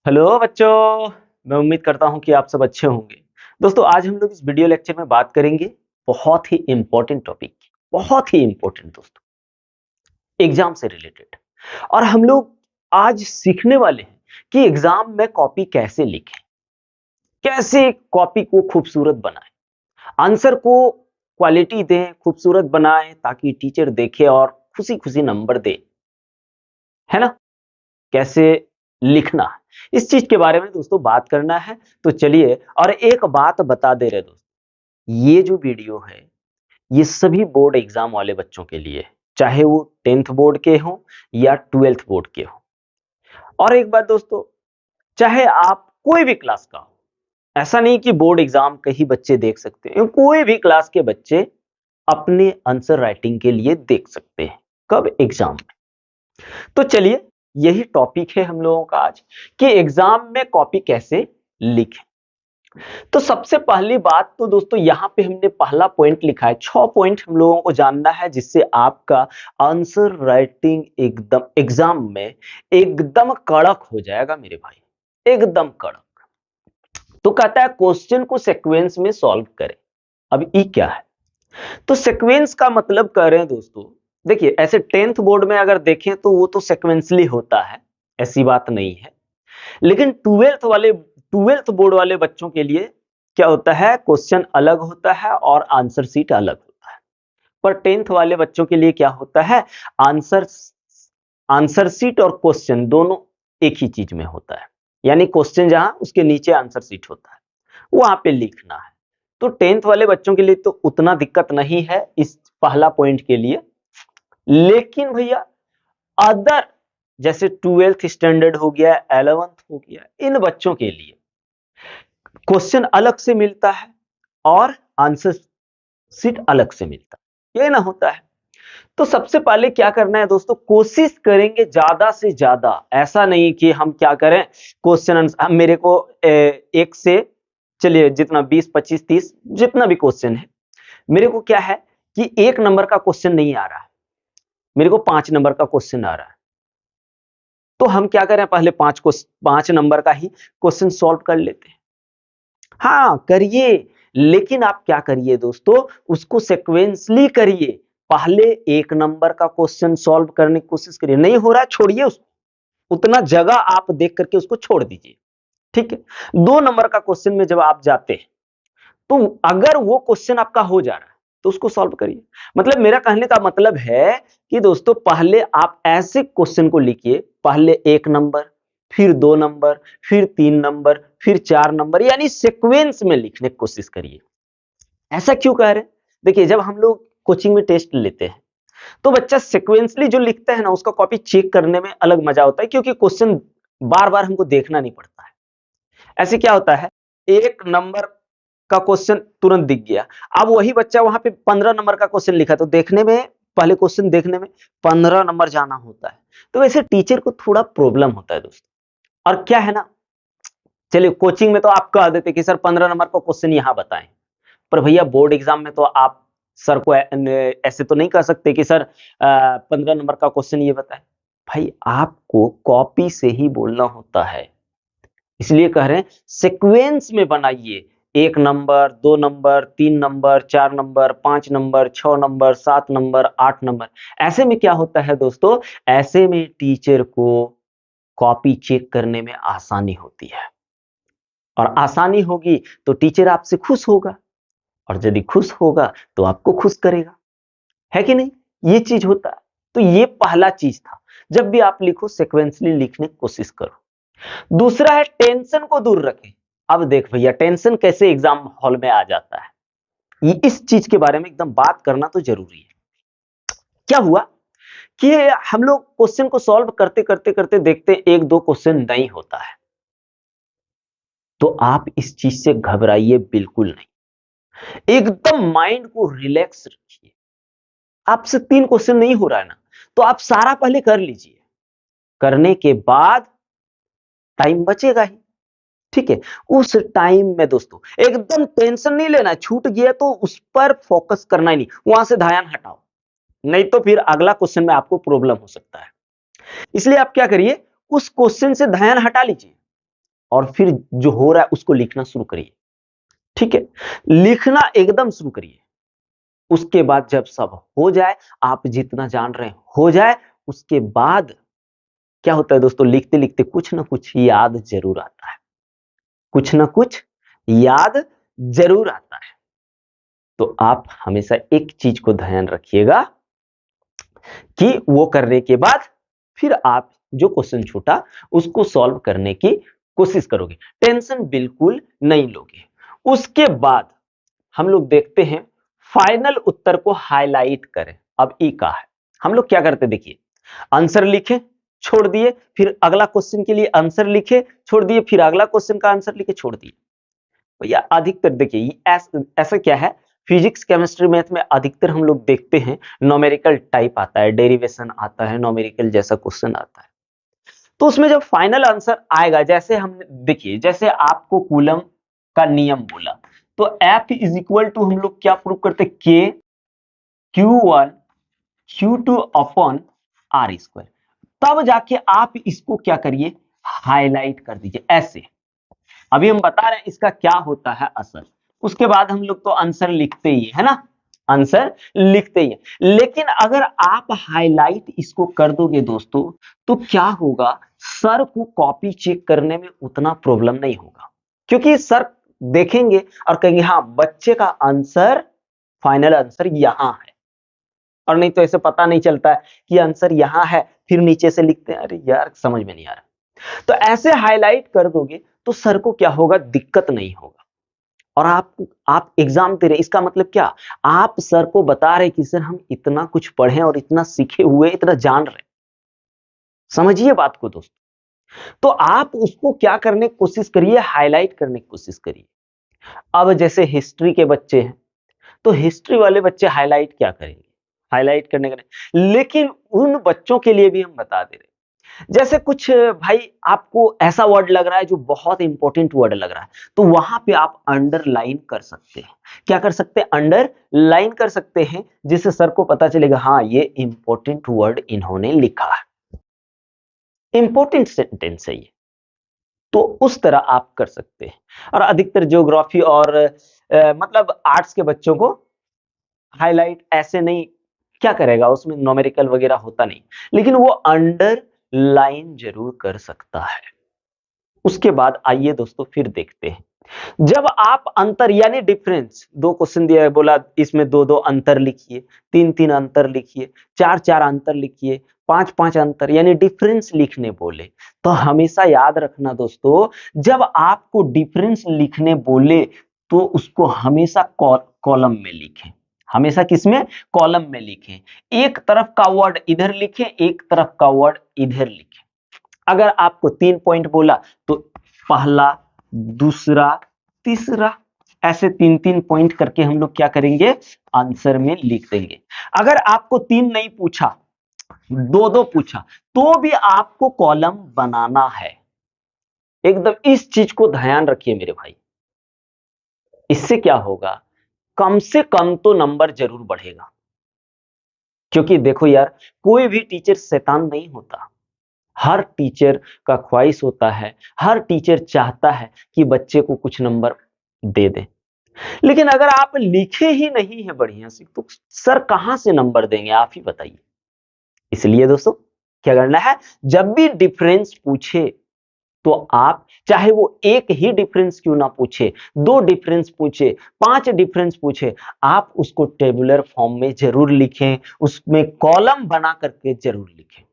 Hello बच्चों। मैं उम्मीद करता हूं कि आप सब अच्छे होंगे। दोस्तों, आज हम लोग इस वीडियो लेक्चर में बात करेंगे बहुत ही इंपॉर्टेंट टॉपिक की। बहुत ही इंपॉर्टेंट दोस्तों, एग्जाम से रिलेटेड। और हम लोग आज सीखने वाले हैं कि एग्जाम में कॉपी कैसे लिखें, कैसे कॉपी को खूबसूरत बनाएं, आंसर को क्वालिटी दें, खूबसूरत बनाएं ताकि टीचर देखे और खुशी खुशी नंबर दे, है ना। कैसे लिखना है, इस चीज के बारे में दोस्तों बात करना है। तो चलिए, और एक बात बता दे रहे दोस्तों, ये जो वीडियो है ये सभी बोर्ड एग्जाम वाले बच्चों के लिए है, चाहे वो 10th बोर्ड के हों या 12th बोर्ड के हों। और एक बात दोस्तों, चाहे आप कोई भी क्लास का हो, ऐसा नहीं कि बोर्ड एग्जाम के ही बच्चे देख सकते हैं, कोई भी क्लास के बच्चे अपने आंसर राइटिंग के लिए देख सकते हैं। कब? एग्जाम में। तो चलिए, यही टॉपिक है हम लोगों का आज कि एग्जाम में कॉपी कैसे लिखें। तो सबसे पहली बात तो दोस्तों, यहां पे हमने पहला पॉइंट लिखा है, 6 पॉइंट हम लोगों को जानना है जिससे आपका आंसर राइटिंग एकदम एग्जाम में एकदम कड़क हो जाएगा मेरे भाई, एकदम कड़क। तो कहता है क्वेश्चन को सीक्वेंस में सॉल्व करें। अब ई क्या है? तो सीक्वेंस का मतलब कह रहे हैं दोस्तों, देखिए ऐसे 10th बोर्ड में अगर देखें तो वो तो सीक्वेंसली होता है, ऐसी बात नहीं है। लेकिन 12th बोर्ड वाले बच्चों के लिए क्या होता है, क्वेश्चन अलग होता है और आंसर सीट अलग होता है। पर 10th वाले बच्चों के लिए क्या होता है, आंसर आंसर सीट और क्वेश्चन दोनों एक ही चीज में होता है। यानी क्वेश्चन जहां, उसके नीचे आंसर सीट होता है, वहां पे लिखना है। तो 10th वाले बच्चों के लिए तो उतना दिक्कत नहीं है इस पहला पॉइंट के लिए। लेकिन भैया अदर, जैसे 12th स्टैंडर्ड हो गया, 11th हो गया, इन बच्चों के लिए क्वेश्चन अलग से मिलता है और आंसर सीट अलग से मिलता है, ये ना होता है। तो सबसे पहले क्या करना है दोस्तों, कोशिश करेंगे ज्यादा से ज्यादा, ऐसा नहीं कि हम क्या करें, क्वेश्चन मेरे को एक से, चलिए जितना 20 25 30 जितना भी क्वेश्चन है, मेरे को क्या है कि 1 नंबर का क्वेश्चन नहीं आ रहा है, मेरे को 5 नंबर का क्वेश्चन आ रहा है। तो हम क्या करें, पहले 5 नंबर का ही क्वेश्चन सॉल्व कर लेते हैं। हाँ करिए, लेकिन आप क्या करिए दोस्तों, उसको सीक्वेंसली करिए। पहले 1 नंबर का क्वेश्चन सॉल्व करने की कोशिश करिए, नहीं हो रहा है छोड़िए उसको, उतना जगह आप देख करके उसको छोड़ दीजिए, ठीक है। 2 नंबर का क्वेश्चन में जब आप जाते हैं, तो अगर वो क्वेश्चन आपका हो जा रहा है तो उसको सॉल्व करिए। मतलब मेरा कहने का मतलब है कि दोस्तों, पहले आप ऐसे क्वेश्चन को लिखिए, पहले 1 नंबर, फिर 2 नंबर, फिर 3 नंबर, फिर 4 नंबर, यानी सीक्वेंस में लिखने की कोशिश करिए। ऐसा क्यों कह रहे हैं? देखिए, जब हम लोग कोचिंग में टेस्ट लेते हैं तो बच्चा सीक्वेंसली जो लिखता है ना, उसका कॉपी चेक करने में अलग मजा होता है, क्योंकि क्वेश्चन बार बार हमको देखना नहीं पड़ता है। ऐसे क्या होता है, 1 नंबर का क्वेश्चन तुरंत दिख गया, अब वही बच्चा वहां पे 15 नंबर का क्वेश्चन लिखा, तो देखने में, पहले क्वेश्चन देखने में 15 नंबर जाना होता है। तो वैसे टीचर को थोड़ा प्रॉब्लम होता है दोस्तों। और क्या है ना, चलिए कोचिंग में तो आप कह देते कि सर 15 नंबर का क्वेश्चन यहां बताएं, पर भैया बोर्ड एग्जाम में तो आप सर को ऐसे तो नहीं कह सकते कि सर 15 नंबर का क्वेश्चन ये बताएं। भाई आपको कॉपी से ही बोलना होता है, इसलिए कह रहे हैं सीक्वेंस में बनाइए। 1 number, 2 number, 3 number, 4 number, 5 number, 6 number, 7 number, 8 number. ऐसे में क्या होता है दोस्तों, ऐसे में टीचर को कॉपी चेक करने में आसानी होती है, और आसानी होगी तो टीचर आपसे खुश होगा, और यदि खुश होगा तो आपको खुश करेगा, है कि नहीं? ये चीज होता है। तो ये पहला चीज था, जब भी आप लिखो सीक्वेंसली लिखने की कोशिश करो। दूसरा है टेंशन को दूर रखें। अब देख भैया, टेंशन कैसे एग्जाम हॉल में आ जाता है, ये इस चीज के बारे में एकदम बात करना तो जरूरी है। क्या हुआ कि हम लोग क्वेश्चन को सॉल्व करते करते करते देखते हैं एक दो क्वेश्चन नहीं होता है, तो आप इस चीज से घबराइए बिल्कुल नहीं, एकदम माइंड को रिलैक्स रखिए। आपसे 3 क्वेश्चन नहीं हो रहा है ना, तो आप सारा पहले कर लीजिए, करने के बाद टाइम बचेगा ही, ठीक है। उस टाइम में दोस्तों एकदम टेंशन नहीं लेना, छूट गया तो उस पर फोकस करना ही नहीं, वहां से ध्यान हटाओ, नहीं तो फिर अगला क्वेश्चन में आपको प्रॉब्लम हो सकता है। इसलिए आप क्या करिए, उस क्वेश्चन से ध्यान हटा लीजिए, और फिर जो हो रहा है उसको लिखना शुरू करिए। ठीक है, लिखना एकदम शुरू करिए। उसके बाद जब सब हो जाए, आप जितना जान रहे हैं हो जाए, उसके बाद क्या होता है दोस्तों, लिखते लिखते कुछ ना कुछ याद जरूर आता है, कुछ ना कुछ याद जरूर आता है। तो आप हमेशा एक चीज को ध्यान रखिएगा कि वो करने के बाद फिर आप जो क्वेश्चन छूटा उसको सॉल्व करने की कोशिश करोगे, टेंशन बिल्कुल नहीं लोगे। उसके बाद हम लोग देखते हैं फाइनल उत्तर को हाईलाइट करें। अब ई का है, हम लोग क्या करते देखिए, आंसर लिखे छोड़ दिए, फिर अगला क्वेश्चन के लिए आंसर लिखे छोड़ दिए, फिर अगला क्वेश्चन का आंसर लिखे छोड़ दिए। भैया अधिकतर देखिए ऐसा क्या है, फिजिक्स केमिस्ट्री मैथ में अधिकतर हम लोग देखते हैं न्यूमेरिकल टाइप आता है, डेरिवेशन आता है, न्यूमेरिकल जैसा क्वेश्चन आता है। तो उसमें जब फाइनल आंसर आएगा, जैसे हम देखिए, जैसे आपको कूलम का नियम बोला, तो F इज इक्वल टू हम लोग क्या प्रूव करते, के Q1 Q2 upon are square. तब जाके आप इसको क्या करिए, हाईलाइट कर दीजिए ऐसे। अभी हम बता रहे हैं इसका क्या होता है असर, उसके बाद हम लोग तो आंसर लिखते ही है ना, आंसर लिखते ही है। लेकिन अगर आप हाईलाइट इसको कर दोगे दोस्तों, तो क्या होगा, सर को कॉपी चेक करने में उतना प्रॉब्लम नहीं होगा, क्योंकि सर देखेंगे और कहेंगे हाँ बच्चे का आंसर, फाइनल आंसर यहां है। और नहीं तो ऐसे पता नहीं चलता है कि आंसर यहां है, फिर नीचे से लिखते हैं, अरे यार समझ में नहीं आ रहा। तो ऐसे हाईलाइट कर दोगे तो सर को क्या होगा, दिक्कत नहीं होगा। और आप एग्जाम दे रहे, इसका मतलब क्या, आप सर को बता रहे कि सर हम इतना कुछ पढ़े और इतना सीखे हुए, इतना जान रहे। समझिए बात को दोस्तों। तो आप उसको क्या करने की कोशिश करिए, हाईलाइट करने की कोशिश करिए। अब जैसे हिस्ट्री के बच्चे हैं, तो हिस्ट्री वाले बच्चे हाईलाइट क्या करेंगे, हाईलाइट करने का नहीं, लेकिन उन बच्चों के लिए भी हम बता दे रहे हैं। जैसे कुछ भाई आपको ऐसा वर्ड लग रहा है जो बहुत इंपॉर्टेंट वर्ड लग रहा है, तो वहां पे आप अंडरलाइन कर सकते हैं। क्या कर सकते हैं, अंडरलाइन कर सकते हैं, जिससे सर को पता चलेगा हाँ ये इंपॉर्टेंट वर्ड इन्होंने लिखा है, इंपॉर्टेंट सेंटेंस है ये। तो उस तरह आप कर सकते हैं। और अधिकतर ज्योग्राफी और मतलब आर्ट्स के बच्चों को हाईलाइट ऐसे नहीं, क्या करेगा, उसमें न्यूमेरिकल वगैरह होता नहीं, लेकिन वो अंडरलाइन जरूर कर सकता है। उसके बाद आइए दोस्तों फिर देखते हैं, जब आप अंतर यानी डिफरेंस, दो क्वेश्चन दिया है, बोला इसमें दो दो अंतर लिखिए, तीन तीन अंतर लिखिए, चार चार अंतर लिखिए, पांच पांच अंतर यानी डिफरेंस लिखने बोले, तो हमेशा याद रखना दोस्तों, जब आपको डिफरेंस लिखने बोले तो उसको हमेशा कॉलम में लिखें। हमेशा किसमें, कॉलम में लिखें। एक तरफ का वर्ड इधर लिखें, एक तरफ का वर्ड इधर लिखें। अगर आपको 3 पॉइंट बोला तो पहला, दूसरा, तीसरा, ऐसे 3-3 पॉइंट करके हम लोग क्या करेंगे, आंसर में लिख देंगे। अगर आपको 3 नहीं पूछा, 2-2 पूछा, तो भी आपको कॉलम बनाना है। एकदम इस चीज को ध्यान रखिए मेरे भाई। इससे क्या होगा, कम से कम तो नंबर जरूर बढ़ेगा। क्योंकि देखो यार, कोई भी टीचर शैतान नहीं होता। हर टीचर का ख्वाहिश होता है, हर टीचर चाहता है कि बच्चे को कुछ नंबर दे दे। लेकिन अगर आप लिखे ही नहीं है बढ़िया से, तो सर कहां से नंबर देंगे, आप ही बताइए। इसलिए दोस्तों क्या करना है, जब भी डिफरेंस पूछे तो आप, चाहे वो एक ही डिफरेंस क्यों ना पूछे, 2 डिफरेंस पूछे, 5 डिफरेंस पूछे, आप उसको टेबुलर फॉर्म में जरूर लिखें, उसमें कॉलम बना करके जरूर लिखें।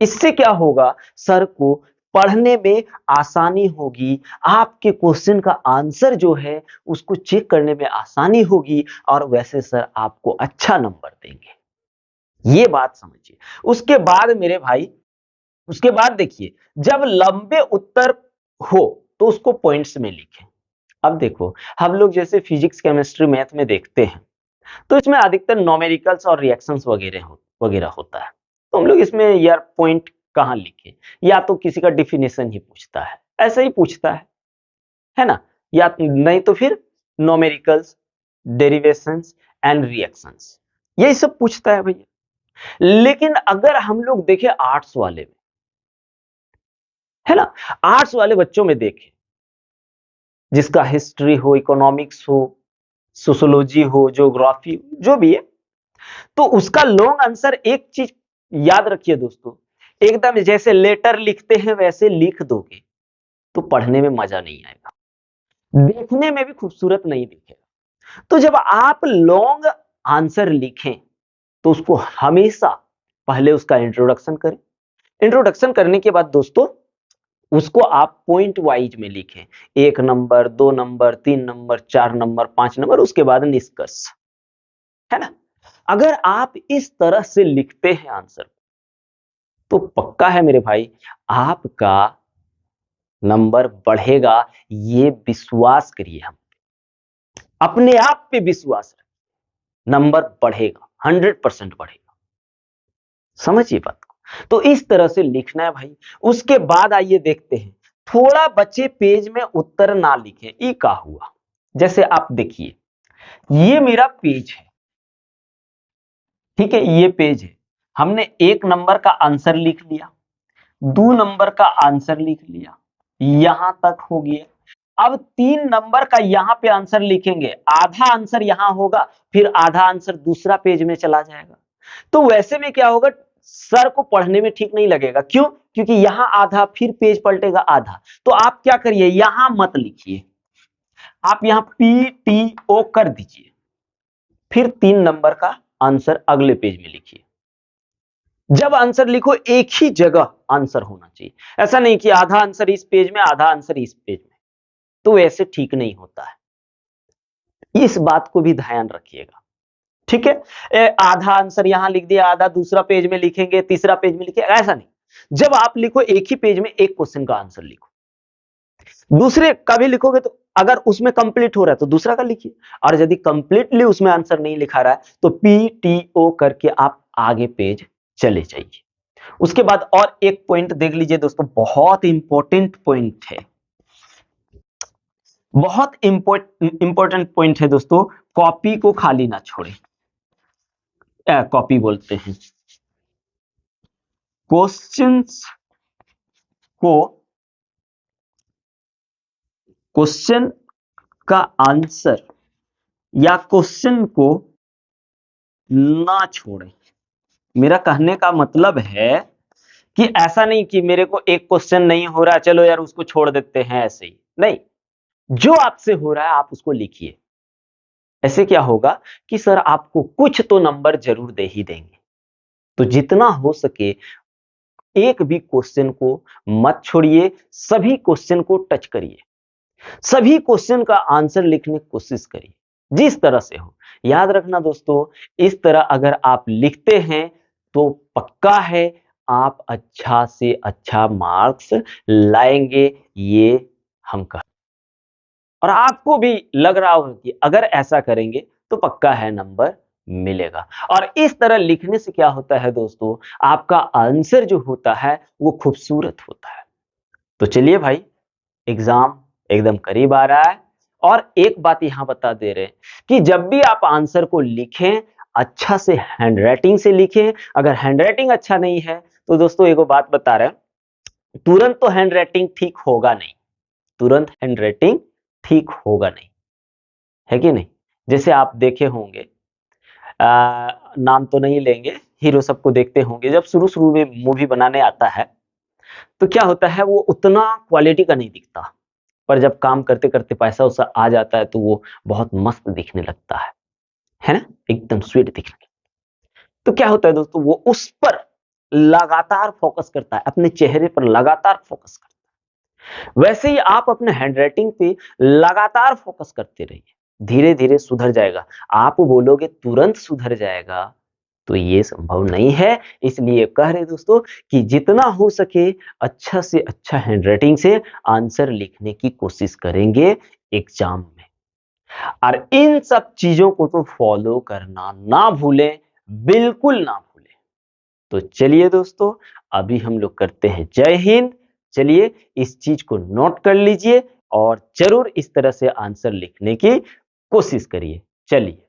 इससे क्या होगा, सर को पढ़ने में आसानी होगी, आपके क्वेश्चन का आंसर जो है उसको चेक करने में आसानी होगी, और वैसे सर आपको अच्छा नंबर देंगे। ये बात समझिए। उसके बाद मेरे भाई, उसके बाद देखिए, जब लंबे उत्तर हो तो उसको पॉइंट्स में लिखें। अब देखो, हम लोग जैसे फिजिक्स केमिस्ट्री मैथ में देखते हैं, तो इसमें अधिकतर न्यूमेरिकल्स और रिएक्शंस वगैरह होता है। तो हम लोग इसमें यार पॉइंट कहाँ लिखे, या तो किसी का डिफिनेशन ही पूछता है, ऐसा ही पूछता है ना, या नहीं तो फिर न्यूमेरिकल्स, डेरिवेशंस एंड रिएक्शंस, यही सब पूछता है भैया। लेकिन अगर हम लोग देखें आर्ट्स वाले में, है ना, आर्ट्स वाले बच्चों में देखें, जिसका हिस्ट्री हो, इकोनॉमिक्स हो, सोशियोलॉजी हो, ज्योग्राफी, जो भी है, तो उसका लॉन्ग आंसर एक चीज याद रखिए दोस्तों, एकदम जैसे लेटर लिखते हैं वैसे लिख दोगे तो पढ़ने में मजा नहीं आएगा, देखने में भी खूबसूरत नहीं दिखेगा। तो जब आप लॉन्ग आंसर लिखें तो उसको हमेशा पहले उसका इंट्रोडक्शन करें। इंट्रोडक्शन करने के बाद दोस्तों उसको आप पॉइंट वाइज में लिखें, 1 number, 2 number, 3 number, 4 number, 5 number, उसके बाद निष्कर्ष, है ना। अगर आप इस तरह से लिखते हैं आंसर तो पक्का है मेरे भाई, आपका नंबर बढ़ेगा, ये विश्वास करिए। हम अपने आप पे विश्वास रखें, नंबर बढ़ेगा, 100% बढ़ेगा। समझिए बात को। तो इस तरह से लिखना है भाई। उसके बाद आइए देखते हैं, थोड़ा बचे पेज में उत्तर ना लिखें, ये क्या हुआ। जैसे आप देखिए, ये मेरा पेज है, ठीक है, ये पेज है, हमने 1 नंबर का आंसर लिख लिया, 2 नंबर का आंसर लिख लिया, यहां तक हो गया। अब 3 नंबर का यहां पे आंसर लिखेंगे, आधा आंसर यहां होगा, फिर आधा आंसर दूसरा पेज में चला जाएगा। तो वैसे में क्या होगा, सर को पढ़ने में ठीक नहीं लगेगा। क्यों? क्योंकि यहां आधा, फिर पेज पलटेगा आधा। तो आप क्या करिए, यहां मत लिखिए, आप यहां PTO कर दीजिए, फिर 3 नंबर का आंसर अगले पेज में लिखिए। जब आंसर लिखो एक ही जगह आंसर होना चाहिए, ऐसा नहीं कि आधा आंसर इस पेज में, आधा आंसर इस पेज में, तो ऐसे ठीक नहीं होता है। इस बात को भी ध्यान रखिएगा, ठीक है। आधा आंसर यहां लिख दिया, आधा दूसरा पेज में लिखेंगे, तीसरा पेज में लिखेंगे, ऐसा नहीं। जब आप लिखो एक ही पेज में एक क्वेश्चन का आंसर लिखो, दूसरे का भी लिखोगे तो अगर उसमें कंप्लीट हो रहा है तो दूसरा का लिखिए, और यदि कंप्लीटली उसमें आंसर नहीं लिखा रहा है तो PTO करके आप आगे पेज चले जाइए। उसके बाद और एक पॉइंट देख लीजिए दोस्तों, बहुत इंपॉर्टेंट पॉइंट है, बहुत इंपॉर्टेंट पॉइंट है दोस्तों। कॉपी को खाली ना छोड़े, कॉपी बोलते हैं, क्वेश्चंस को, क्वेश्चन का आंसर या क्वेश्चन को ना छोड़ें। मेरा कहने का मतलब है कि ऐसा नहीं कि मेरे को एक क्वेश्चन नहीं हो रहा, चलो यार उसको छोड़ देते हैं, ऐसे ही नहीं, जो आपसे हो रहा है आप उसको लिखिए। ऐसे क्या होगा कि सर आपको कुछ तो नंबर जरूर दे ही देंगे। तो जितना हो सके एक भी क्वेश्चन को मत छोड़िए, सभी क्वेश्चन को टच करिए, सभी क्वेश्चन का आंसर लिखने की कोशिश करिए, जिस तरह से हो। याद रखना दोस्तों, इस तरह अगर आप लिखते हैं तो पक्का है आप अच्छा से अच्छा मार्क्स लाएंगे, ये हम कह, और आपको भी लग रहा होगा कि अगर ऐसा करेंगे तो पक्का है नंबर मिलेगा। और इस तरह लिखने से क्या होता है दोस्तों, आपका आंसर जो होता है वो खूबसूरत होता है। तो चलिए भाई, एग्जाम एकदम करीब आ रहा है, और एक बात यहां बता दे रहे हैं कि जब भी आप आंसर को लिखें, अच्छा से हैंडराइटिंग से लिखें। अगर हैंडराइटिंग अच्छा नहीं है तो दोस्तों एगो बात बता रहे हैं, तुरंत तो हैंडराइटिंग ठीक होगा नहीं, तुरंत हैंडराइटिंग ठीक होगा नहीं, है कि नहीं। जैसे आप देखे होंगे, नाम तो नहीं लेंगे, हीरो सबको देखते होंगे, जब शुरू शुरू में मूवी बनाने आता है तो क्या होता है, वो उतना क्वालिटी का नहीं दिखता, पर जब काम करते करते पैसा उसा आ जाता है तो वो बहुत मस्त दिखने लगता है ना, एकदम स्वीट दिखने लगता है। तो क्या होता है दोस्तों, वो उस पर लगातार फोकस करता है, अपने चेहरे पर लगातार फोकस करता है। वैसे ही आप अपने हैंडराइटिंग पे लगातार फोकस करते रहिए, धीरे धीरे सुधर जाएगा। आप बोलोगे तुरंत सुधर जाएगा तो ये संभव नहीं है। इसलिए कह रहे दोस्तों कि जितना हो सके अच्छा से अच्छा हैंडराइटिंग से आंसर लिखने की कोशिश करेंगे एग्जाम में, और इन सब चीजों को तो फॉलो करना ना भूलें, बिल्कुल ना भूलें। तो चलिए दोस्तों, अभी हम लोग करते हैं जय हिंद। चलिए इस चीज को नोट कर लीजिए और जरूर इस तरह से आंसर लिखने की कोशिश करिए। चलिए।